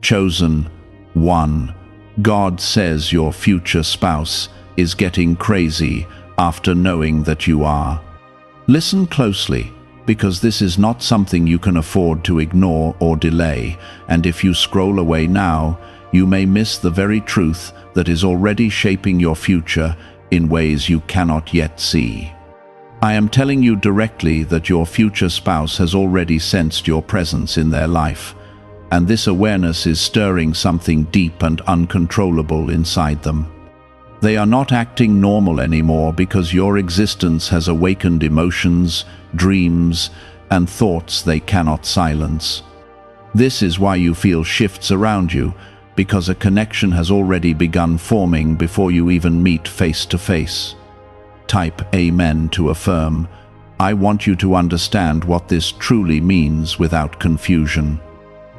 Chosen one. God says your future spouse is getting crazy after knowing that you are. Listen closely, because this is not something you can afford to ignore or delay, and if you scroll away now, you may miss the very truth that is already shaping your future in ways you cannot yet see. I am telling you directly that your future spouse has already sensed your presence in their life, and this awareness is stirring something deep and uncontrollable inside them. They are not acting normal anymore because your existence has awakened emotions, dreams, and thoughts they cannot silence. This is why you feel shifts around you, because a connection has already begun forming before you even meet face to face. Type Amen to affirm. I want you to understand what this truly means without confusion.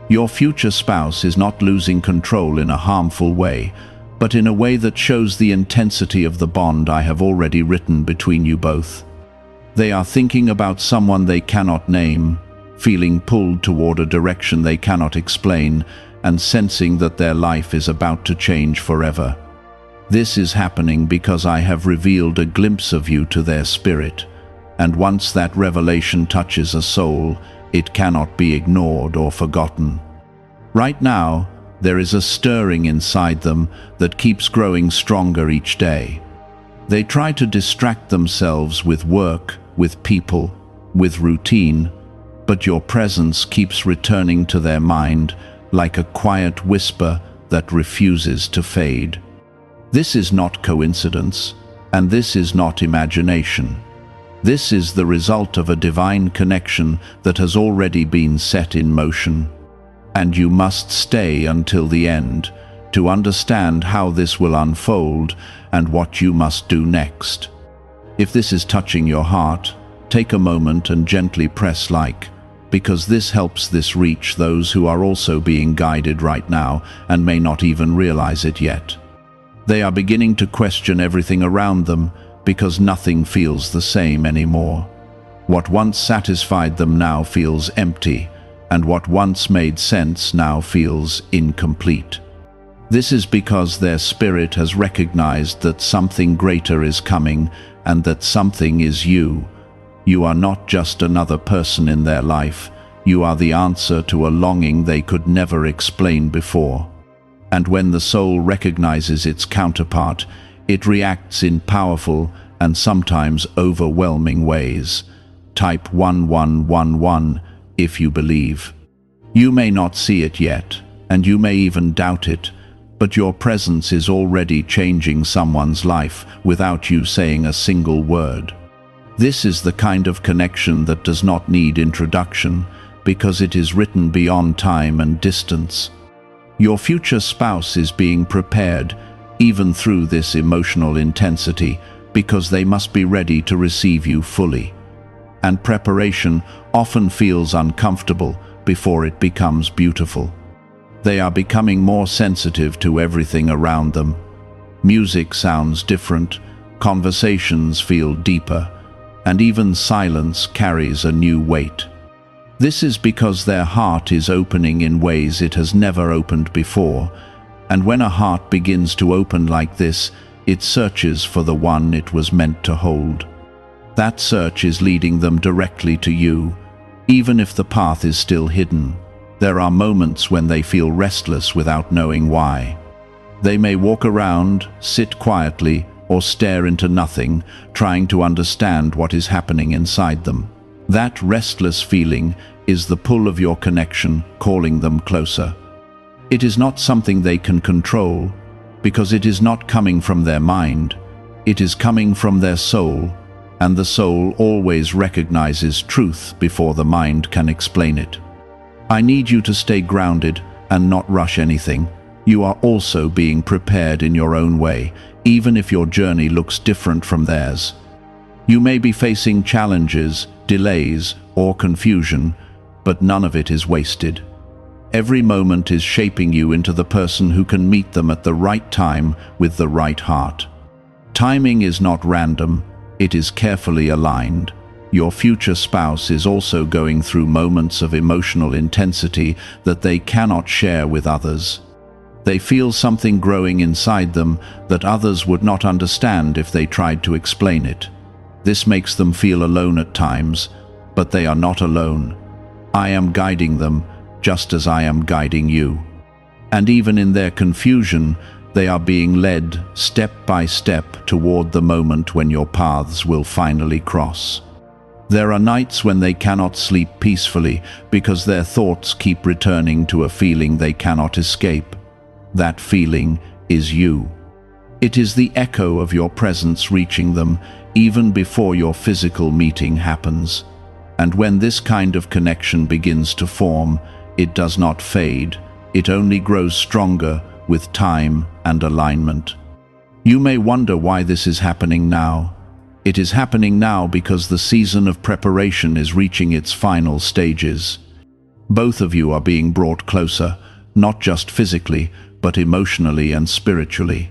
Your future spouse is not losing control in a harmful way, but in a way that shows the intensity of the bond I have already written between you both. They are thinking about someone they cannot name, feeling pulled toward a direction they cannot explain, and sensing that their life is about to change forever. This is happening because I have revealed a glimpse of you to their spirit, and once that revelation touches a soul, it cannot be ignored or forgotten. Right now, there is a stirring inside them that keeps growing stronger each day. They try to distract themselves with work, with people, with routine, but your presence keeps returning to their mind like a quiet whisper that refuses to fade. This is not coincidence, and this is not imagination. This is the result of a divine connection that has already been set in motion. And you must stay until the end to understand how this will unfold and what you must do next. If this is touching your heart, take a moment and gently press like, because this helps this reach those who are also being guided right now and may not even realize it yet. They are beginning to question everything around them because nothing feels the same anymore. What once satisfied them now feels empty, and what once made sense now feels incomplete. This is because their spirit has recognized that something greater is coming and that something is you. You are not just another person in their life. You are the answer to a longing they could never explain before. And when the soul recognizes its counterpart, it reacts in powerful and sometimes overwhelming ways. Type 1111 if you believe. You may not see it yet, and you may even doubt it, but your presence is already changing someone's life without you saying a single word. This is the kind of connection that does not need introduction, because it is written beyond time and distance. Your future spouse is being prepared, even through this emotional intensity, because they must be ready to receive you fully. And preparation often feels uncomfortable before it becomes beautiful. They are becoming more sensitive to everything around them. Music sounds different, conversations feel deeper, and even silence carries a new weight. This is because their heart is opening in ways it has never opened before, and when a heart begins to open like this, it searches for the one it was meant to hold. That search is leading them directly to you, even if the path is still hidden. There are moments when they feel restless without knowing why. They may walk around, sit quietly, or stare into nothing, trying to understand what is happening inside them. That restless feeling is the pull of your connection calling them closer. It is not something they can control, because it is not coming from their mind. It is coming from their soul, and the soul always recognizes truth before the mind can explain it. I need you to stay grounded and not rush anything. You are also being prepared in your own way, even if your journey looks different from theirs. You may be facing challenges, delays, or confusion, but none of it is wasted. Every moment is shaping you into the person who can meet them at the right time with the right heart. Timing is not random, it is carefully aligned, Your future spouse is also going through moments of emotional intensity that they cannot share with others. They feel something growing inside them that others would not understand if they tried to explain it. This makes them feel alone at times, but they are not alone. I am guiding them just as I am guiding you. And even in their confusion, they are being led step by step toward the moment when your paths will finally cross. There are nights when they cannot sleep peacefully because their thoughts keep returning to a feeling they cannot escape. That feeling is you. It is the echo of your presence reaching them even before your physical meeting happens. And when this kind of connection begins to form, it does not fade. It only grows stronger with time and alignment. You may wonder why this is happening now. It is happening now because the season of preparation is reaching its final stages. Both of you are being brought closer, not just physically, but emotionally and spiritually.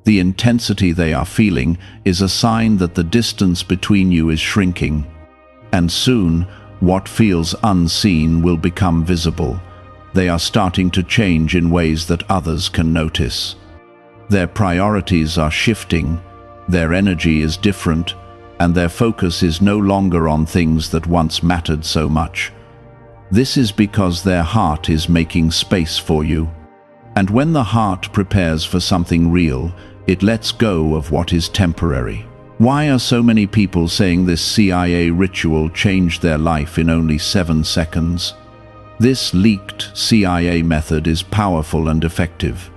The intensity they are feeling is a sign that the distance between you is shrinking. And soon, what feels unseen will become visible. They are starting to change in ways that others can notice. Their priorities are shifting, their energy is different, and their focus is no longer on things that once mattered so much. This is because their heart is making space for you. And when the heart prepares for something real, it lets go of what is temporary. Why are so many people saying this CIA ritual changed their life in only 7 seconds? This leaked CIA method is powerful and effective.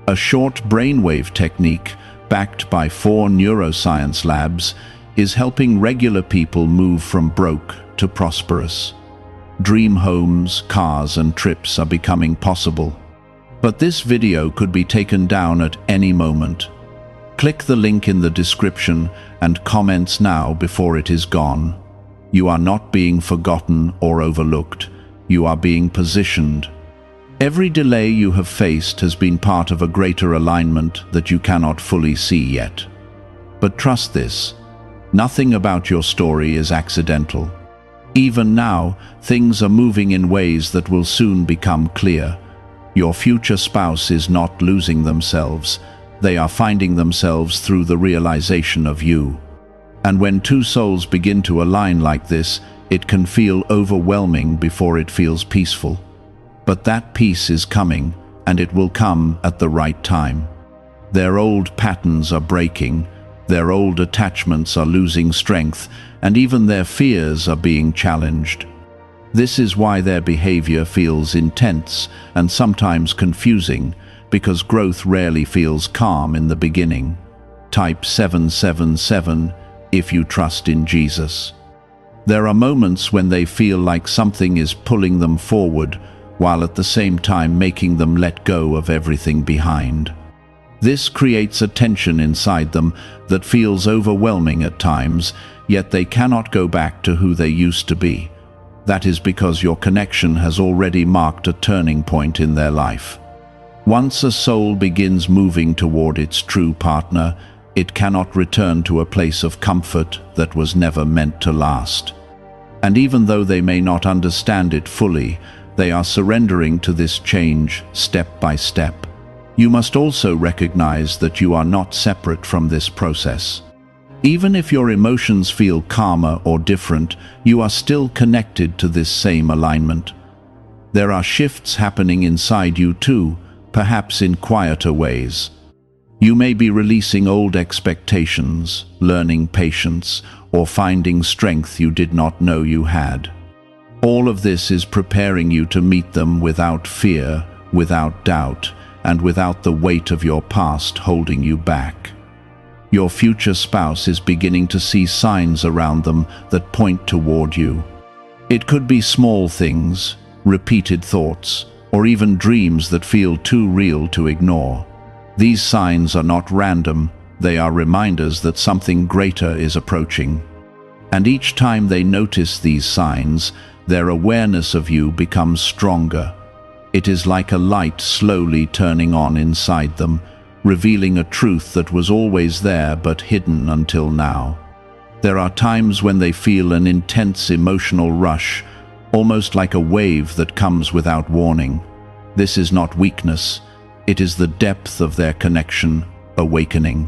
A short brainwave technique, backed by 4 neuroscience labs, is helping regular people move from broke to prosperous. Dream homes, cars, and trips are becoming possible. But this video could be taken down at any moment. Click the link in the description and comments now before it is gone. You are not being forgotten or overlooked. You are being positioned. Every delay you have faced has been part of a greater alignment that you cannot fully see yet. But trust this, nothing about your story is accidental. Even now, things are moving in ways that will soon become clear. Your future spouse is not losing themselves. They are finding themselves through the realization of you. And when 2 souls begin to align like this, it can feel overwhelming before it feels peaceful. But that peace is coming, and it will come at the right time. Their old patterns are breaking, their old attachments are losing strength, and even their fears are being challenged. This is why their behavior feels intense and sometimes confusing, because growth rarely feels calm in the beginning. Type 777 if you trust in Jesus. There are moments when they feel like something is pulling them forward, while at the same time making them let go of everything behind. This creates a tension inside them that feels overwhelming at times, yet they cannot go back to who they used to be. That is because your connection has already marked a turning point in their life. Once a soul begins moving toward its true partner, it cannot return to a place of comfort that was never meant to last. And even though they may not understand it fully, they are surrendering to this change step by step. You must also recognize that you are not separate from this process. Even if your emotions feel calmer or different, you are still connected to this same alignment. There are shifts happening inside you too, perhaps in quieter ways. You may be releasing old expectations, learning patience, or finding strength you did not know you had. All of this is preparing you to meet them without fear, without doubt, and without the weight of your past holding you back. Your future spouse is beginning to see signs around them that point toward you. It could be small things, repeated thoughts, or even dreams that feel too real to ignore. These signs are not random, they are reminders that something greater is approaching. And each time they notice these signs, their awareness of you becomes stronger. It is like a light slowly turning on inside them, revealing a truth that was always there but hidden until now. There are times when they feel an intense emotional rush, almost like a wave that comes without warning. This is not weakness, it is the depth of their connection, awakening.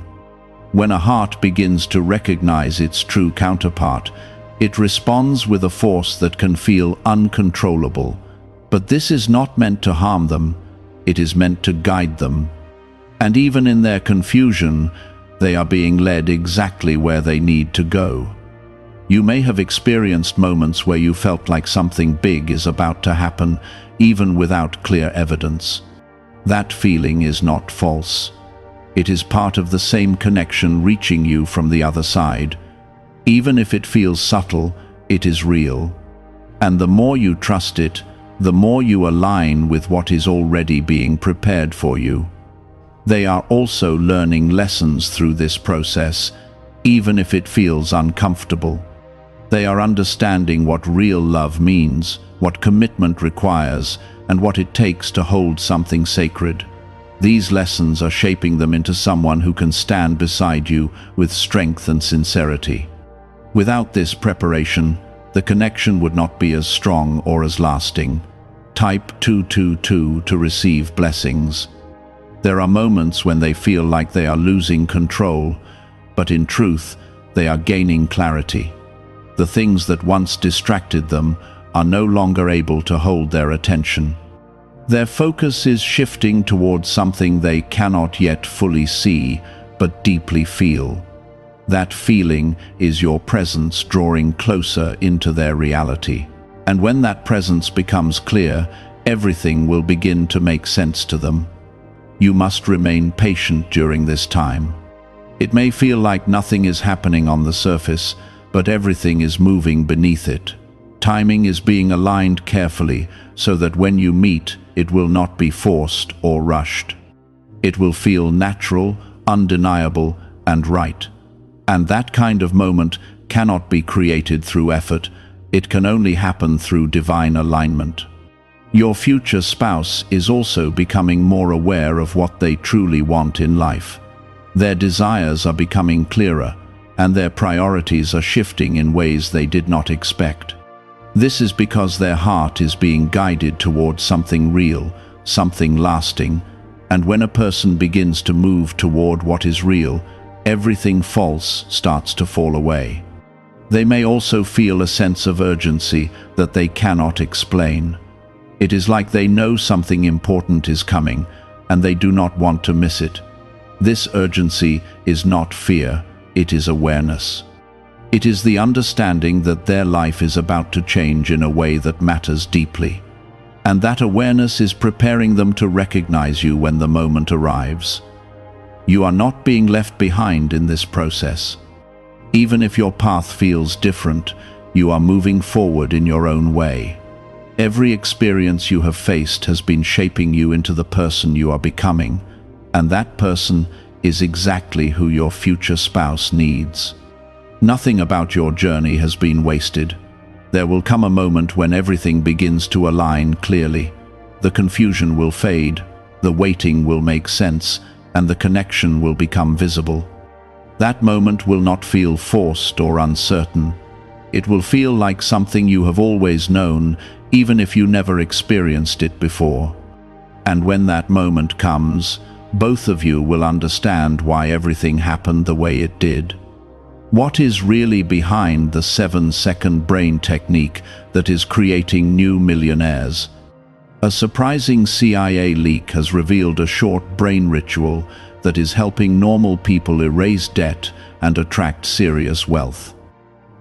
When a heart begins to recognize its true counterpart, it responds with a force that can feel uncontrollable. But this is not meant to harm them, it is meant to guide them. And even in their confusion, they are being led exactly where they need to go. You may have experienced moments where you felt like something big is about to happen, even without clear evidence. That feeling is not false. It is part of the same connection reaching you from the other side. Even if it feels subtle, it is real. And the more you trust it, the more you align with what is already being prepared for you. They are also learning lessons through this process, even if it feels uncomfortable. They are understanding what real love means, what commitment requires, and what it takes to hold something sacred. These lessons are shaping them into someone who can stand beside you with strength and sincerity. Without this preparation, the connection would not be as strong or as lasting. Type 222 to receive blessings. There are moments when they feel like they are losing control, but in truth, they are gaining clarity. The things that once distracted them are no longer able to hold their attention. Their focus is shifting towards something they cannot yet fully see, but deeply feel. That feeling is your presence drawing closer into their reality. And when that presence becomes clear, everything will begin to make sense to them. You must remain patient during this time. It may feel like nothing is happening on the surface, but everything is moving beneath it. Timing is being aligned carefully so that when you meet, it will not be forced or rushed. It will feel natural, undeniable, and right. And that kind of moment cannot be created through effort. It can only happen through divine alignment. Your future spouse is also becoming more aware of what they truly want in life. Their desires are becoming clearer, and their priorities are shifting in ways they did not expect. This is because their heart is being guided towards something real, something lasting, and when a person begins to move toward what is real, everything false starts to fall away. They may also feel a sense of urgency that they cannot explain. It is like they know something important is coming, and they do not want to miss it. This urgency is not fear, it is awareness. It is the understanding that their life is about to change in a way that matters deeply. And that awareness is preparing them to recognize you when the moment arrives. You are not being left behind in this process. Even if your path feels different, you are moving forward in your own way. Every experience you have faced has been shaping you into the person you are becoming, and that person is exactly who your future spouse needs. Nothing about your journey has been wasted. There will come a moment when everything begins to align clearly. The confusion will fade, the waiting will make sense, and the connection will become visible. That moment will not feel forced or uncertain. It will feel like something you have always known, even if you never experienced it before. And when that moment comes, both of you will understand why everything happened the way it did. What is really behind the 7-second brain technique that is creating new millionaires? A surprising CIA leak has revealed a short brain ritual that is helping normal people erase debt and attract serious wealth.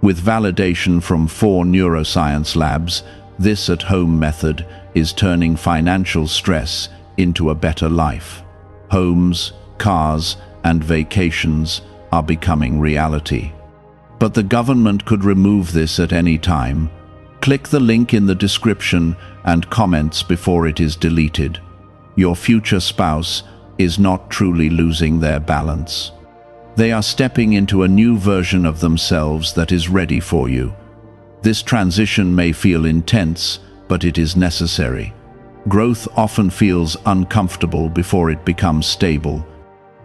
With validation from 4 neuroscience labs, this at-home method is turning financial stress into a better life. Homes, cars, and vacations are becoming reality. But the government could remove this at any time. Click the link in the description and comments before it is deleted. Your future spouse is not truly losing their balance. They are stepping into a new version of themselves that is ready for you. This transition may feel intense, but it is necessary. Growth often feels uncomfortable before it becomes stable.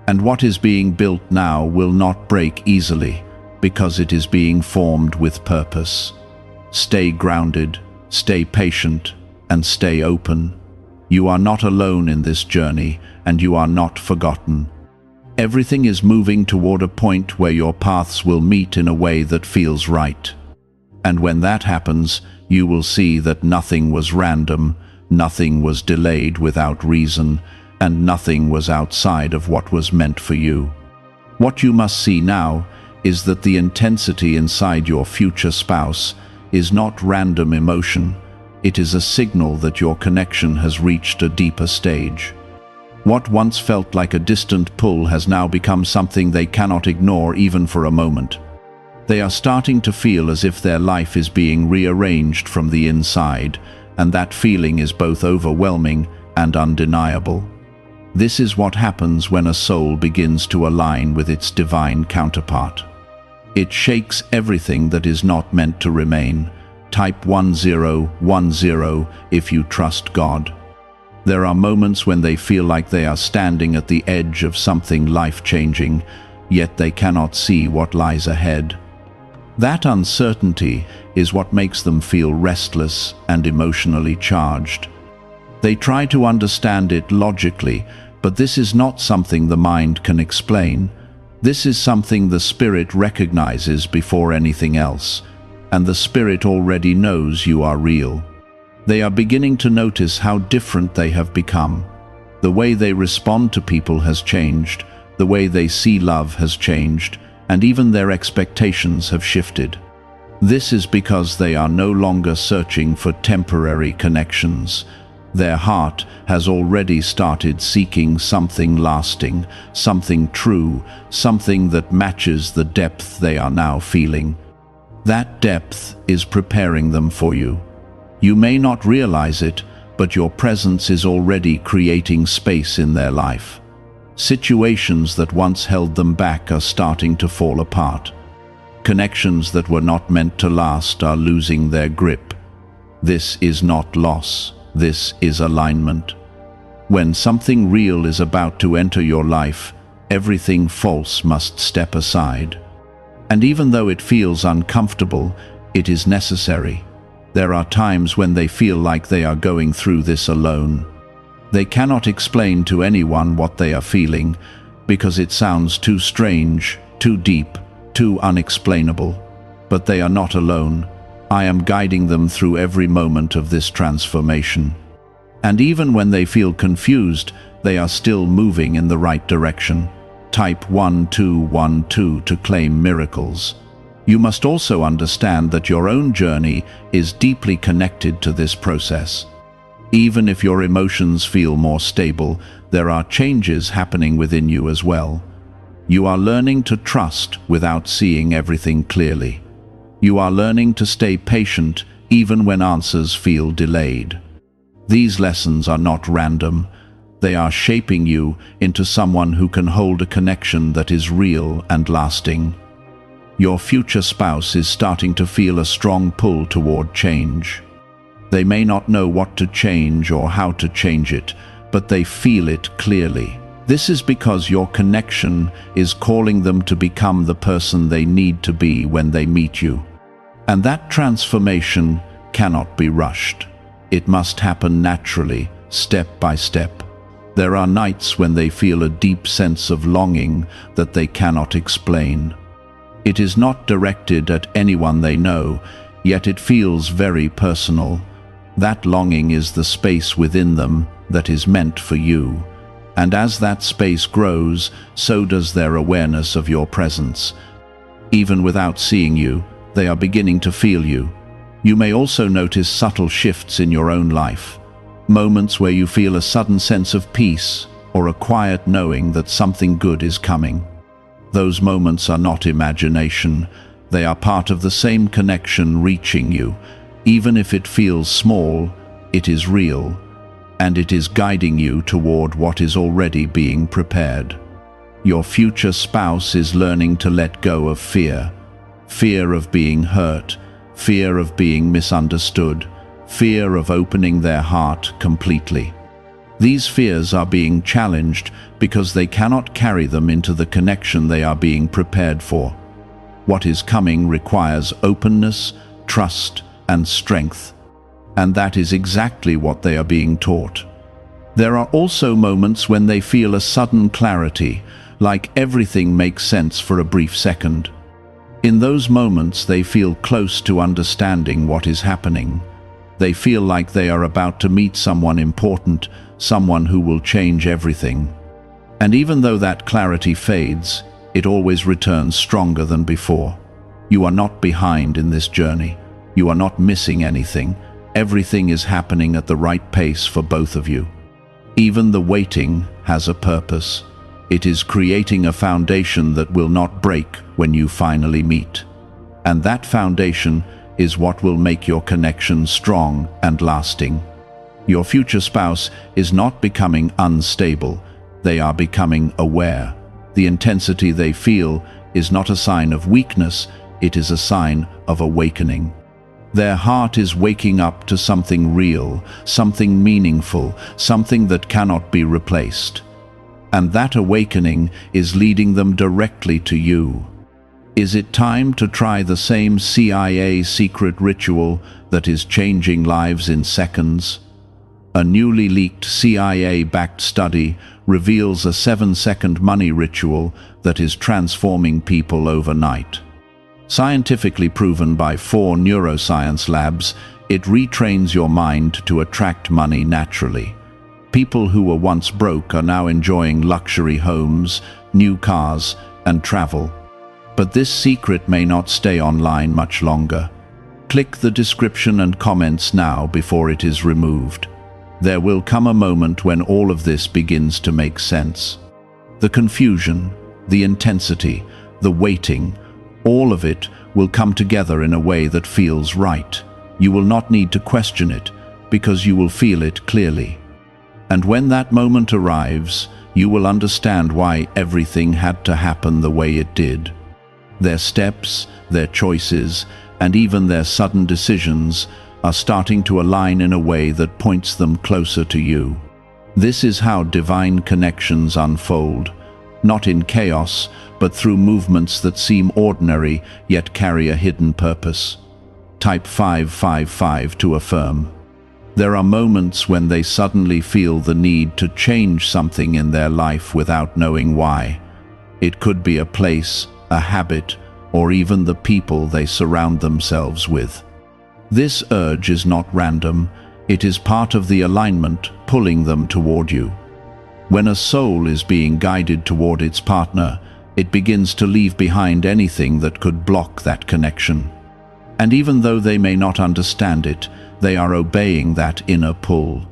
And what is being built now will not break easily. because it is being formed with purpose. Stay grounded, stay patient, and stay open. You are not alone in this journey, and you are not forgotten. Everything is moving toward a point where your paths will meet in a way that feels right. And when that happens, you will see that nothing was random, nothing was delayed without reason, and nothing was outside of what was meant for you. What you must see now is that the intensity inside your future spouse is not random emotion. It is a signal that your connection has reached a deeper stage. What once felt like a distant pull has now become something they cannot ignore even for a moment. They are starting to feel as if their life is being rearranged from the inside, and that feeling is both overwhelming and undeniable. This is what happens when a soul begins to align with its divine counterpart. It shakes everything that is not meant to remain. Type 1010 if you trust God. There are moments when they feel like they are standing at the edge of something life-changing, yet they cannot see what lies ahead. That uncertainty is what makes them feel restless and emotionally charged. They try to understand it logically, but this is not something the mind can explain. This is something the spirit recognizes before anything else, and the spirit already knows you are real. They are beginning to notice how different they have become. The way they respond to people has changed, the way they see love has changed, and even their expectations have shifted. This is because they are no longer searching for temporary connections. Their heart has already started seeking something lasting, something true, something that matches the depth they are now feeling. That depth is preparing them for you. You may not realize it, but your presence is already creating space in their life. Situations that once held them back are starting to fall apart. Connections that were not meant to last are losing their grip. This is not loss, this is alignment. When something real is about to enter your life, everything false must step aside. And even though it feels uncomfortable, it is necessary. There are times when they feel like they are going through this alone. They cannot explain to anyone what they are feeling, because it sounds too strange, too deep, too unexplainable. But they are not alone. I am guiding them through every moment of this transformation. And even when they feel confused, they are still moving in the right direction. Type 1212 to claim miracles. You must also understand that your own journey is deeply connected to this process. Even if your emotions feel more stable, there are changes happening within you as well. You are learning to trust without seeing everything clearly. You are learning to stay patient even when answers feel delayed. These lessons are not random. They are shaping you into someone who can hold a connection that is real and lasting. Your future spouse is starting to feel a strong pull toward change. They may not know what to change or how to change it, but they feel it clearly. This is because your connection is calling them to become the person they need to be when they meet you. And that transformation cannot be rushed. It must happen naturally, step by step. There are nights when they feel a deep sense of longing that they cannot explain. It is not directed at anyone they know, yet it feels very personal. That longing is the space within them that is meant for you. And as that space grows, so does their awareness of your presence. Even without seeing you, they are beginning to feel you. You may also notice subtle shifts in your own life. Moments where you feel a sudden sense of peace or a quiet knowing that something good is coming. Those moments are not imagination. They are part of the same connection reaching you. Even if it feels small, it is real, and it is guiding you toward what is already being prepared. Your future spouse is learning to let go of fear. Fear of being hurt, fear of being misunderstood, fear of opening their heart completely. These fears are being challenged because they cannot carry them into the connection they are being prepared for. What is coming requires openness, trust, and strength. And that is exactly what they are being taught. There are also moments when they feel a sudden clarity, like everything makes sense for a brief second. In those moments, they feel close to understanding what is happening. They feel like they are about to meet someone important, someone who will change everything. And even though that clarity fades, it always returns stronger than before. You are not behind in this journey. You are not missing anything. Everything is happening at the right pace for both of you. Even the waiting has a purpose. It is creating a foundation that will not break when you finally meet. And that foundation is what will make your connection strong and lasting. Your future spouse is not becoming unstable. They are becoming aware. The intensity they feel is not a sign of weakness, it is a sign of awakening. Their heart is waking up to something real, something meaningful, something that cannot be replaced. And that awakening is leading them directly to you. Is it time to try the same CIA secret ritual that is changing lives in seconds? A newly leaked CIA-backed study reveals a 7-second money ritual that is transforming people overnight. Scientifically proven by 4 neuroscience labs, it retrains your mind to attract money naturally. People who were once broke are now enjoying luxury homes, new cars, and travel. But this secret may not stay online much longer. Click the description and comments now before it is removed. There will come a moment when all of this begins to make sense. The confusion, the intensity, the waiting, all of it will come together in a way that feels right. You will not need to question it, because you will feel it clearly. And when that moment arrives, you will understand why everything had to happen the way it did. Their steps, their choices, and even their sudden decisions are starting to align in a way that points them closer to you. This is how divine connections unfold, not in chaos, but through movements that seem ordinary yet carry a hidden purpose. Type 555 to affirm. There are moments when they suddenly feel the need to change something in their life without knowing why. It could be a place, a habit, or even the people they surround themselves with. This urge is not random, it is part of the alignment pulling them toward you. When a soul is being guided toward its partner, it begins to leave behind anything that could block that connection. And even though they may not understand it, they are obeying that inner pull.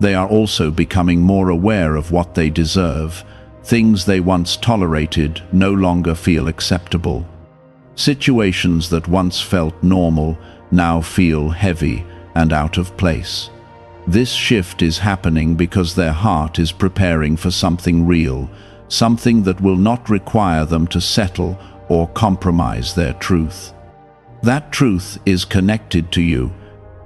They are also becoming more aware of what they deserve. Things they once tolerated no longer feel acceptable. Situations that once felt normal now feel heavy and out of place. This shift is happening because their heart is preparing for something real, something that will not require them to settle or compromise their truth. That truth is connected to you,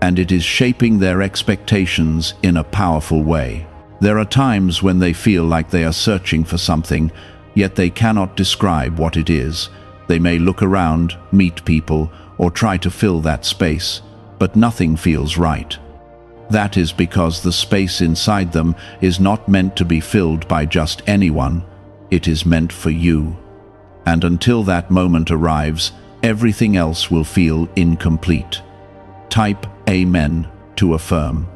and it is shaping their expectations in a powerful way. There are times when they feel like they are searching for something, yet they cannot describe what it is. They may look around, meet people, or try to fill that space, but nothing feels right. That is because the space inside them is not meant to be filled by just anyone. It is meant for you. And until that moment arrives, everything else will feel incomplete. Type Amen to affirm.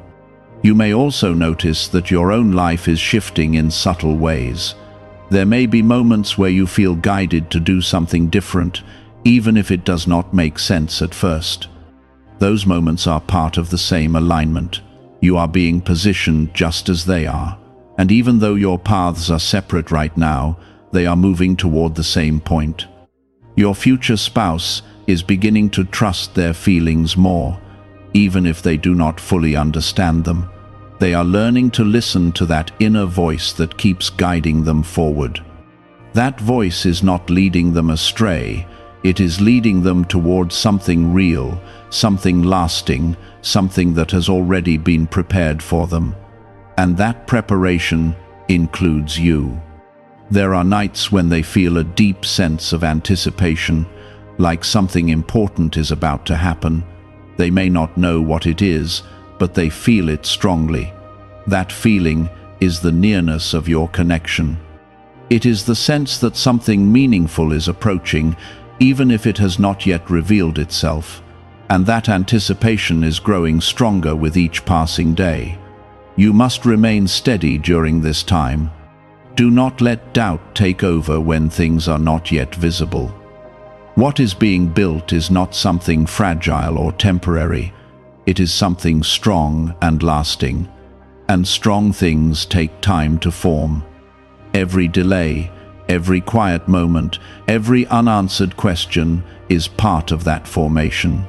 You may also notice that your own life is shifting in subtle ways. There may be moments where you feel guided to do something different, even if it does not make sense at first. Those moments are part of the same alignment. You are being positioned just as they are. And even though your paths are separate right now, they are moving toward the same point. Your future spouse is beginning to trust their feelings more, even if they do not fully understand them. They are learning to listen to that inner voice that keeps guiding them forward. That voice is not leading them astray, it is leading them towards something real, something lasting, something that has already been prepared for them. And that preparation includes you. There are nights when they feel a deep sense of anticipation, like something important is about to happen. They may not know what it is, but they feel it strongly. That feeling is the nearness of your connection. It is the sense that something meaningful is approaching, even if it has not yet revealed itself. And that anticipation is growing stronger with each passing day. You must remain steady during this time. Do not let doubt take over when things are not yet visible. What is being built is not something fragile or temporary. It is something strong and lasting. And strong things take time to form. Every delay, every quiet moment, every unanswered question is part of that formation.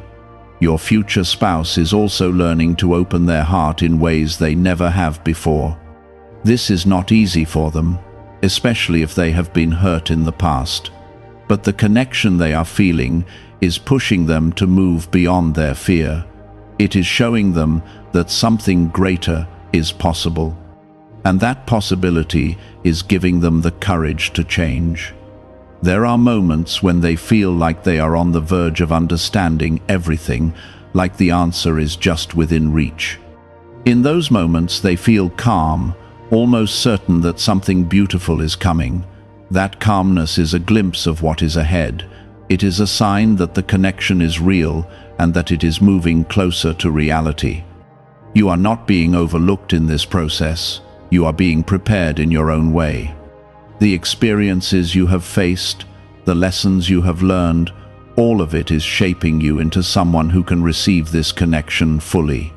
Your future spouse is also learning to open their heart in ways they never have before. This is not easy for them, especially if they have been hurt in the past. But the connection they are feeling is pushing them to move beyond their fear. It is showing them that something greater is possible. And that possibility is giving them the courage to change. There are moments when they feel like they are on the verge of understanding everything, like the answer is just within reach. In those moments they feel calm, almost certain that something beautiful is coming. That calmness is a glimpse of what is ahead. It is a sign that the connection is real and that it is moving closer to reality. You are not being overlooked in this process. You are being prepared in your own way. The experiences you have faced, the lessons you have learned, all of it is shaping you into someone who can receive this connection fully.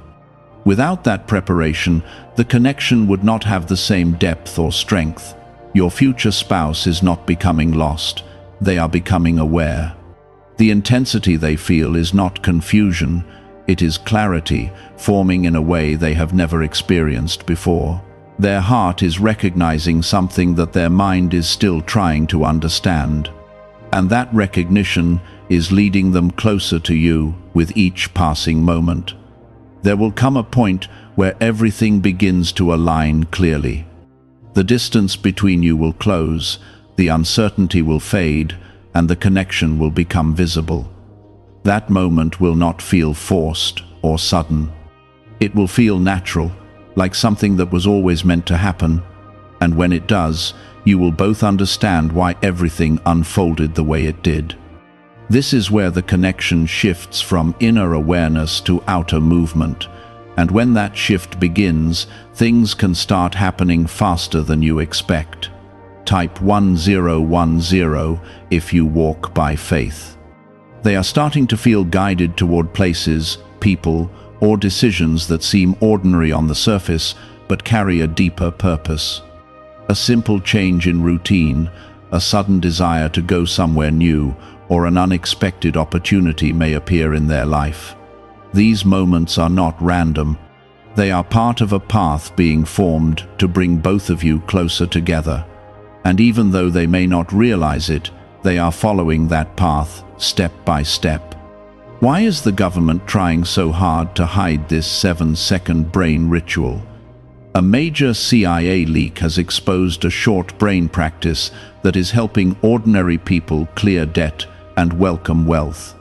Without that preparation, the connection would not have the same depth or strength. Your future spouse is not becoming lost. They are becoming aware. The intensity they feel is not confusion. It is clarity, forming in a way they have never experienced before. Their heart is recognizing something that their mind is still trying to understand. And that recognition is leading them closer to you with each passing moment. There will come a point where everything begins to align clearly. The distance between you will close, the uncertainty will fade, and the connection will become visible. That moment will not feel forced or sudden. It will feel natural, like something that was always meant to happen, and when it does, you will both understand why everything unfolded the way it did. This is where the connection shifts from inner awareness to outer movement, and when that shift begins, things can start happening faster than you expect. Type 1010 if you walk by faith. They are starting to feel guided toward places, people, or decisions that seem ordinary on the surface but carry a deeper purpose. A simple change in routine, a sudden desire to go somewhere new, or an unexpected opportunity may appear in their life. These moments are not random. They are part of a path being formed to bring both of you closer together. And even though they may not realize it, they are following that path step by step. Why is the government trying so hard to hide this 7-second brain ritual? A major CIA leak has exposed a short brain practice that is helping ordinary people clear debt and welcome wealth.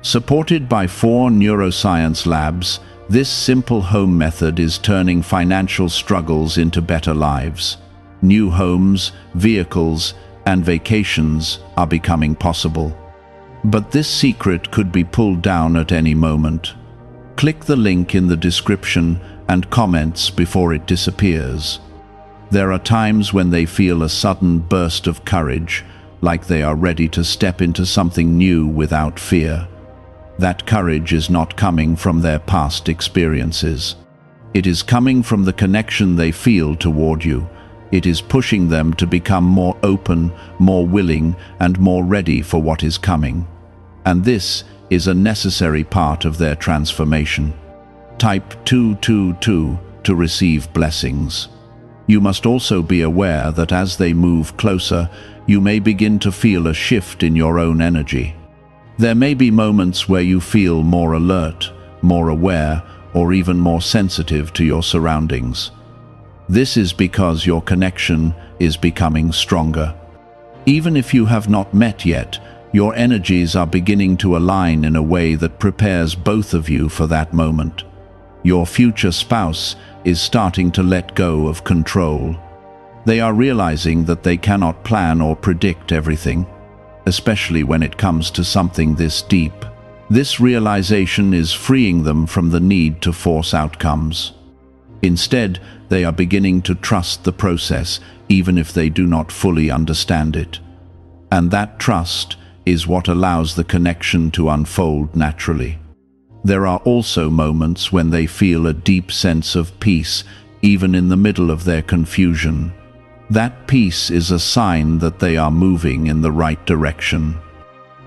Supported by 4 neuroscience labs, this simple home method is turning financial struggles into better lives. New homes, vehicles, and vacations are becoming possible. But this secret could be pulled down at any moment. Click the link in the description and comments before it disappears. There are times when they feel a sudden burst of courage, like they are ready to step into something new without fear. That courage is not coming from their past experiences. It is coming from the connection they feel toward you. It is pushing them to become more open, more willing, and more ready for what is coming. And this is a necessary part of their transformation. Type 222 to receive blessings. You must also be aware that as they move closer, you may begin to feel a shift in your own energy. There may be moments where you feel more alert, more aware, or even more sensitive to your surroundings. This is because your connection is becoming stronger. Even if you have not met yet, Your energies are beginning to align in a way that prepares both of you for that moment. Your future spouse is starting to let go of control. They are realizing that they cannot plan or predict everything, especially when it comes to something this deep. This realization is freeing them from the need to force outcomes. Instead, they are beginning to trust the process, even if they do not fully understand it. And that trust is what allows the connection to unfold naturally. There are also moments when they feel a deep sense of peace, even in the middle of their confusion. That peace is a sign that they are moving in the right direction.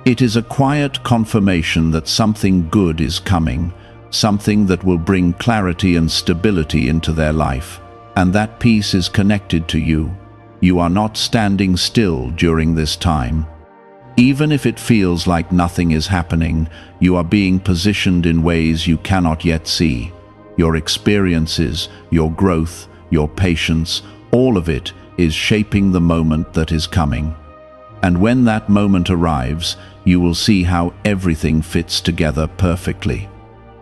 It is a quiet confirmation that something good is coming, something that will bring clarity and stability into their life. And that peace is connected to you. You are not standing still during this time. Even if it feels like nothing is happening, you are being positioned in ways you cannot yet see. Your experiences, your growth, your patience, all of it is shaping the moment that is coming. And when that moment arrives, you will see how everything fits together perfectly.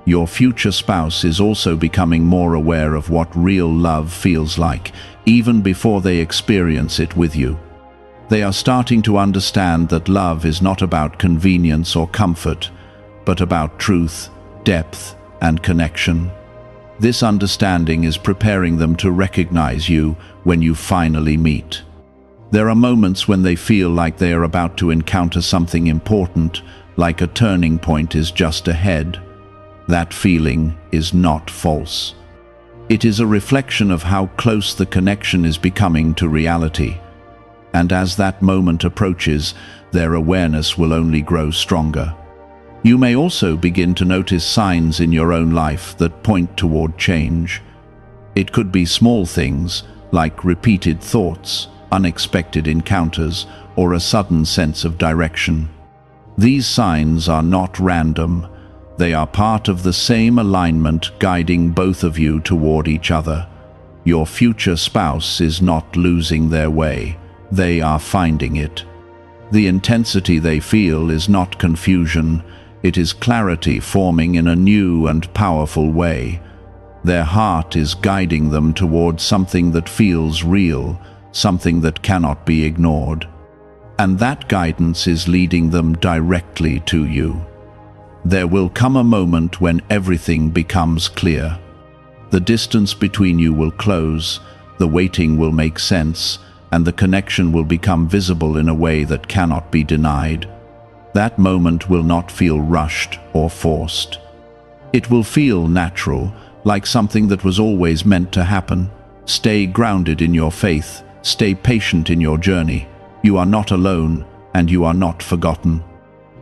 Your future spouse is also becoming more aware of what real love feels like, even before they experience it with you. They are starting to understand that love is not about convenience or comfort, but about truth, depth, and connection. This understanding is preparing them to recognize you when you finally meet. There are moments when they feel like they are about to encounter something important, like a turning point is just ahead. That feeling is not false. It is a reflection of how close the connection is becoming to reality. And as that moment approaches, their awareness will only grow stronger. You may also begin to notice signs in your own life that point toward change. It could be small things, like repeated thoughts, unexpected encounters, or a sudden sense of direction. These signs are not random. They are part of the same alignment guiding both of you toward each other. Your future spouse is not losing their way. They are finding it. The intensity they feel is not confusion. It is clarity forming in a new and powerful way. Their heart is guiding them towards something that feels real, something that cannot be ignored. And that guidance is leading them directly to you. There will come a moment when everything becomes clear. The distance between you will close, the waiting will make sense, and the connection will become visible in a way that cannot be denied. That moment will not feel rushed or forced. It will feel natural, like something that was always meant to happen. Stay grounded in your faith. Stay patient in your journey. You are not alone, and you are not forgotten.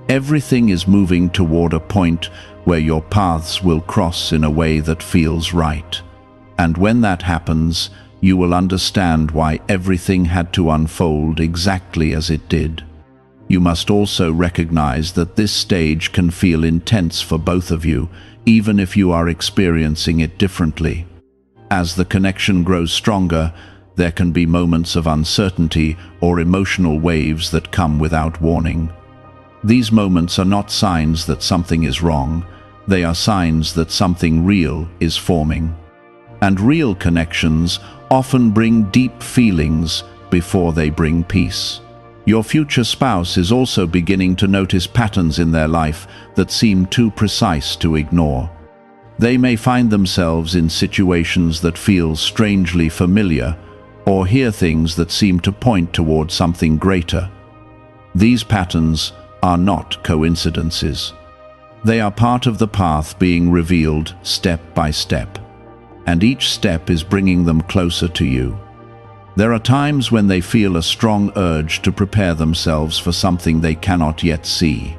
Everything is moving toward a point where your paths will cross in a way that feels right. And when that happens, you will understand why everything had to unfold exactly as it did. You must also recognize that this stage can feel intense for both of you, even if you are experiencing it differently. As the connection grows stronger, there can be moments of uncertainty or emotional waves that come without warning. These moments are not signs that something is wrong. They are signs that something real is forming. And real connections often bring deep feelings before they bring peace. Your future spouse is also beginning to notice patterns in their life that seem too precise to ignore. They may find themselves in situations that feel strangely familiar, or hear things that seem to point toward something greater. These patterns are not coincidences. They are part of the path being revealed step by step, and each step is bringing them closer to you. There are times when they feel a strong urge to prepare themselves for something they cannot yet see.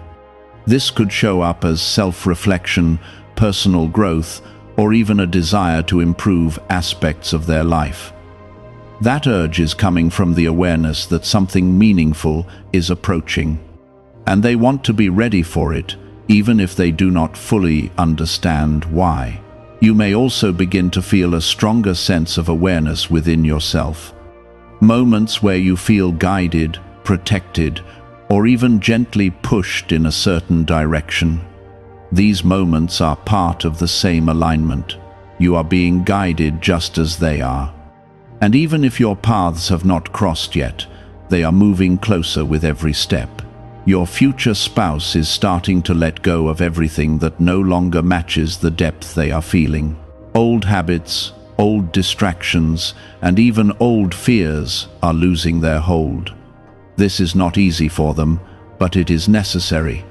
This could show up as self-reflection, personal growth, or even a desire to improve aspects of their life. That urge is coming from the awareness that something meaningful is approaching, and they want to be ready for it, even if they do not fully understand why. You may also begin to feel a stronger sense of awareness within yourself. Moments where you feel guided, protected, or even gently pushed in a certain direction. These moments are part of the same alignment. You are being guided just as they are. And even if your paths have not crossed yet, they are moving closer with every step. Your future spouse is starting to let go of everything that no longer matches the depth they are feeling. Old habits, old distractions, and even old fears are losing their hold. This is not easy for them, but it is necessary.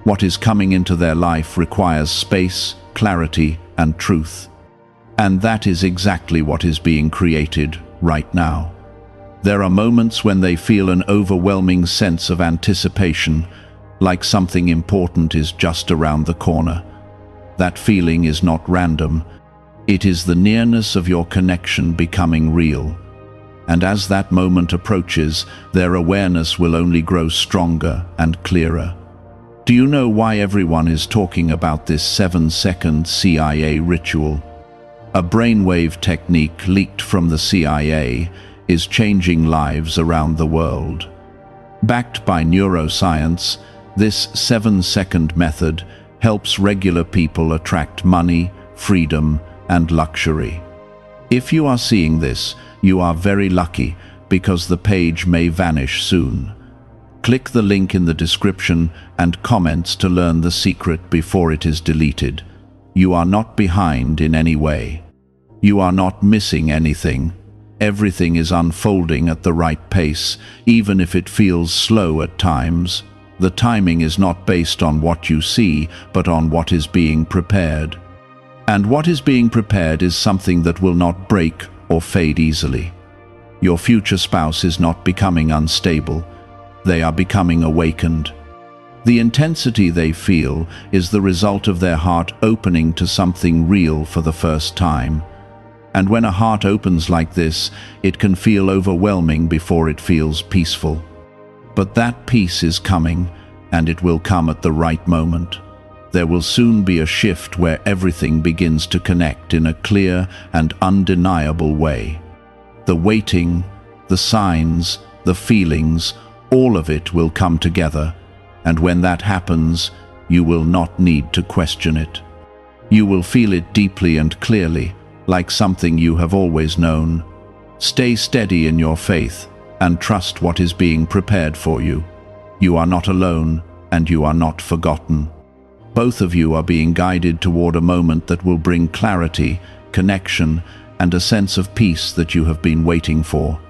What is coming into their life requires space, clarity, and truth. And that is exactly what is being created right now. There are moments when they feel an overwhelming sense of anticipation, like something important is just around the corner. That feeling is not random. It is the nearness of your connection becoming real. And as that moment approaches, their awareness will only grow stronger and clearer. Do you know why everyone is talking about this 7-second CIA ritual? A brainwave technique leaked from the CIA is changing lives around the world. Backed by neuroscience, this 7-second method helps regular people attract money, freedom, and luxury. If you are seeing this, you are very lucky because the page may vanish soon. Click the link in the description and comments to learn the secret before it is deleted. You are not behind in any way. You are not missing anything. Everything is unfolding at the right pace, even if it feels slow at times. The timing is not based on what you see, but on what is being prepared. And what is being prepared is something that will not break or fade easily. Your future spouse is not becoming unstable. They are becoming awakened. The intensity they feel is the result of their heart opening to something real for the first time. And when a heart opens like this, it can feel overwhelming before it feels peaceful. But that peace is coming, and it will come at the right moment. There will soon be a shift where everything begins to connect in a clear and undeniable way. The waiting, the signs, the feelings, all of it will come together, and when that happens, you will not need to question it. You will feel it deeply and clearly, like something you have always known. Stay steady in your faith and trust what is being prepared for you. You are not alone, and you are not forgotten. Both of you are being guided toward a moment that will bring clarity, connection, and a sense of peace that you have been waiting for.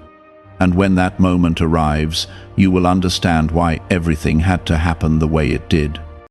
And when that moment arrives, you will understand why everything had to happen the way it did.